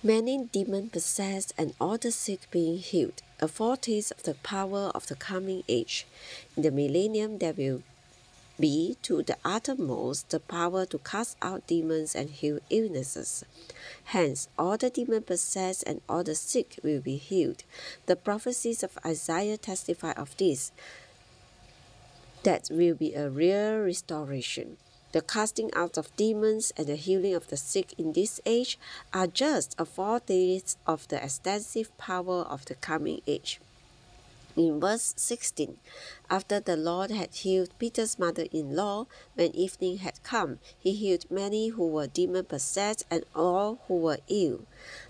Many demon-possessed and all the sick being healed, a foretaste of the power of the coming age. In the millennium there will be to the uttermost the power to cast out demons and heal illnesses. Hence, all the demon-possessed and all the sick will be healed. The prophecies of Isaiah testify of this. That will be a real restoration. The casting out of demons and the healing of the sick in this age are just a foretaste of the extensive power of the coming age. In verse 16, after the Lord had healed Peter's mother-in-law, when evening had come, he healed many who were demon-possessed and all who were ill.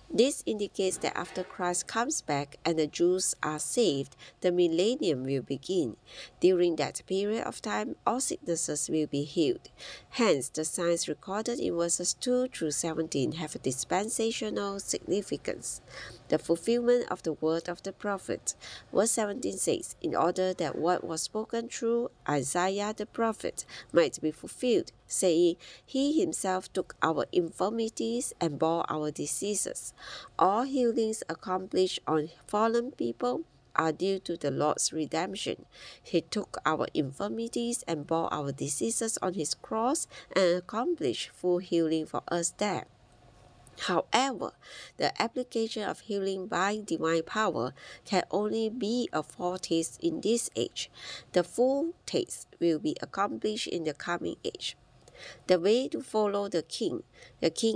This indicates that after Christ comes back and the Jews are saved, the millennium will begin. During that period of time, all sicknesses will be healed. Hence, the signs recorded in verses 2 through 17 have a dispensational significance. The fulfillment of the word of the prophet. Verse 17 says, in order that what was spoken through Isaiah the prophet might be fulfilled, saying, he himself took our infirmities and bore our diseases. All healings accomplished on fallen people are due to the Lord's redemption. He took our infirmities and bore our diseases on his cross and accomplished full healing for us there. However, the application of healing by divine power can only be a foretaste in this age. The full taste will be accomplished in the coming age. The way to follow the king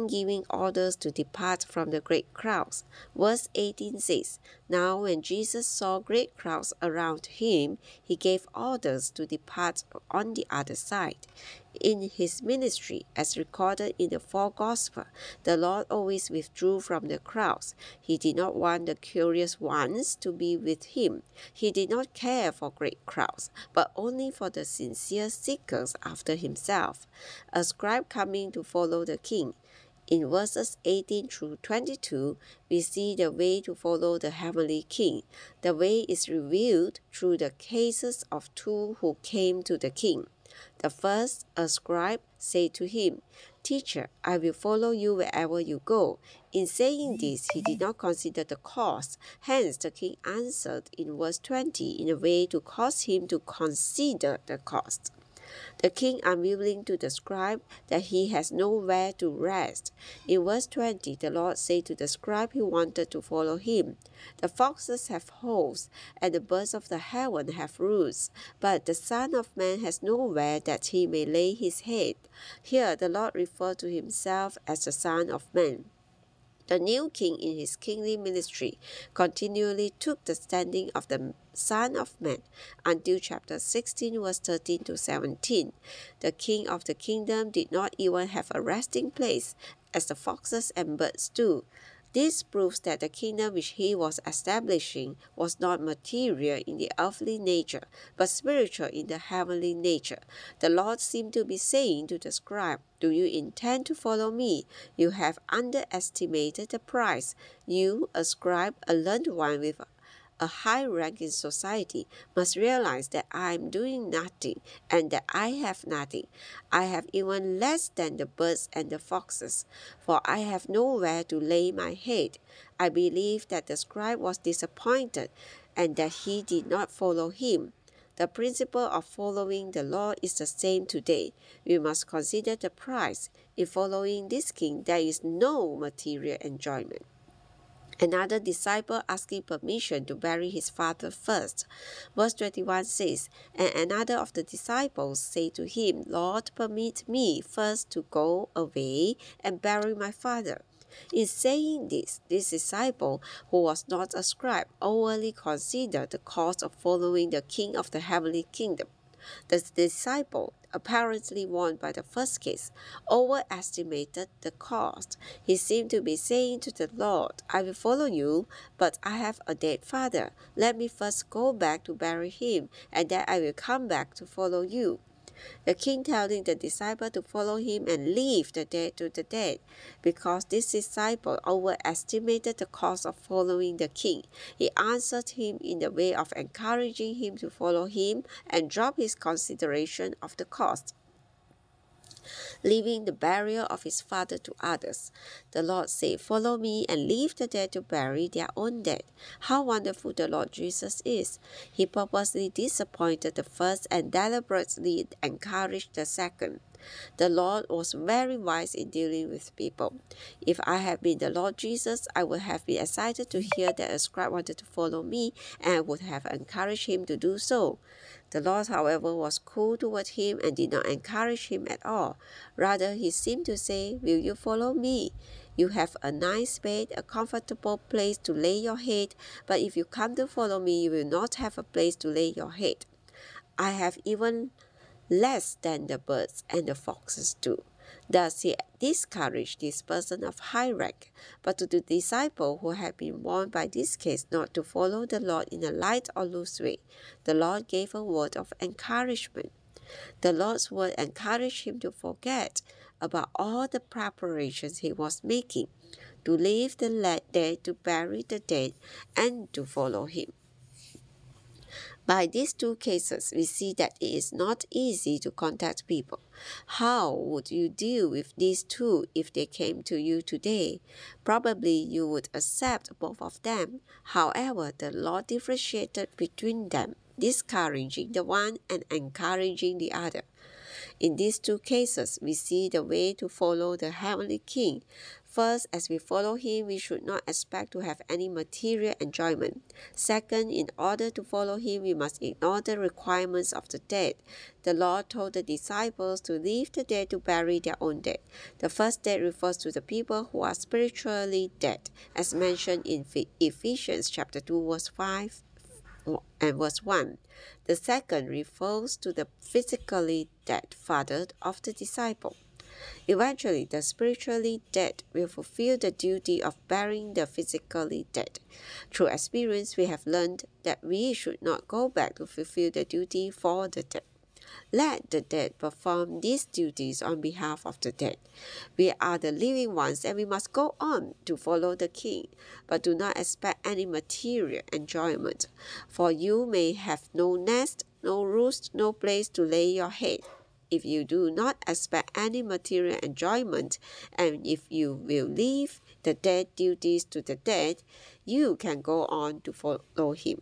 giving orders to depart from the great crowds. Verse 18 says, now when Jesus saw great crowds around him, he gave orders to depart on the other side. In his ministry, as recorded in the four Gospels, the Lord always withdrew from the crowds. He did not want the curious ones to be with him. He did not care for great crowds, but only for the sincere seekers after himself. A scribe coming to follow the king. In verses 18 through 22, we see the way to follow the heavenly king. The way is revealed through the cases of two who came to the king. The first, a scribe, said to him, teacher, I will follow you wherever you go. In saying this, he did not consider the cost. Hence, the king answered in verse 20 in a way to cause him to consider the cost. The king unwilling to the scribe that he has nowhere to rest. In verse 20, the Lord said to the scribe he wanted to follow him, the foxes have holes, and the birds of the heaven have roosts, but the Son of Man has nowhere that he may lay his head. Here the Lord referred to himself as the Son of Man. The new king in his kingly ministry continually took the standing of the Son of Man until chapter 16 verse 13 to 17. The king of the kingdom did not even have a resting place, as the foxes and birds do. This proves that the kingdom which he was establishing was not material in the earthly nature, but spiritual in the heavenly nature. The Lord seemed to be saying to the scribe, do you intend to follow me? You have underestimated the price. You, a scribe, a learned one with a high rank in society, must realize that I am doing nothing and that I have nothing. I have even less than the birds and the foxes, for I have nowhere to lay my head. I believe that the scribe was disappointed and that he did not follow him. The principle of following the law is the same today. We must consider the price. In following this king, there is no material enjoyment. Another disciple asking permission to bury his father first. Verse 21 says, and another of the disciples said to him, Lord, permit me first to go away and bury my father. In saying this disciple, who was not a scribe, overly considered the cost of following the king of the heavenly kingdom. The disciple, apparently warned by the first case, overestimated the cost. He seemed to be saying to the Lord, I will follow you, but I have a dead father. Let me first go back to bury him, and then I will come back to follow you. The king telling the disciple to follow him and leave the dead to the dead. Because this disciple overestimated the cost of following the king, he answered him in the way of encouraging him to follow him and drop his consideration of the cost. leaving the burial of his father to others. The Lord said, "Follow me and leave the dead to bury their own dead." How wonderful the Lord Jesus is! He purposely disappointed the first and deliberately encouraged the second. The Lord was very wise in dealing with people. If I had been the Lord Jesus, I would have been excited to hear that a scribe wanted to follow me, and I would have encouraged him to do so. The Lord, however, was cool toward him and did not encourage him at all. Rather, he seemed to say, "Will you follow me? You have a nice bed, a comfortable place to lay your head, but if you come to follow me, you will not have a place to lay your head. I have even less than the birds and the foxes do." Thus he discouraged this person of high rank. But to the disciple who had been warned by this case not to follow the Lord in a light or loose way, the Lord gave a word of encouragement. The Lord's word encouraged him to forget about all the preparations he was making, to leave the dead to bury the dead, and to follow him. By these two cases, we see that it is not easy to contact people. How would you deal with these two if they came to you today? Probably you would accept both of them. However, the Lord differentiated between them, discouraging the one and encouraging the other. In these two cases, we see the way to follow the Heavenly King. First, as we follow him, we should not expect to have any material enjoyment. Second, in order to follow him, we must ignore the requirements of the dead. The Lord told the disciples to leave the dead to bury their own dead. The first dead refers to the people who are spiritually dead, as mentioned in Ephesians chapter 2, verse 5 and verse 1. The second refers to the physically dead father of the disciple. Eventually, the spiritually dead will fulfill the duty of burying the physically dead. Through experience, we have learned that we should not go back to fulfill the duty for the dead. Let the dead perform these duties on behalf of the dead. We are the living ones and we must go on to follow the King, but do not expect any material enjoyment, for you may have no nest, no roost, no place to lay your head. If you do not expect any material enjoyment, and if you will leave the dead duties to the dead, you can go on to follow him.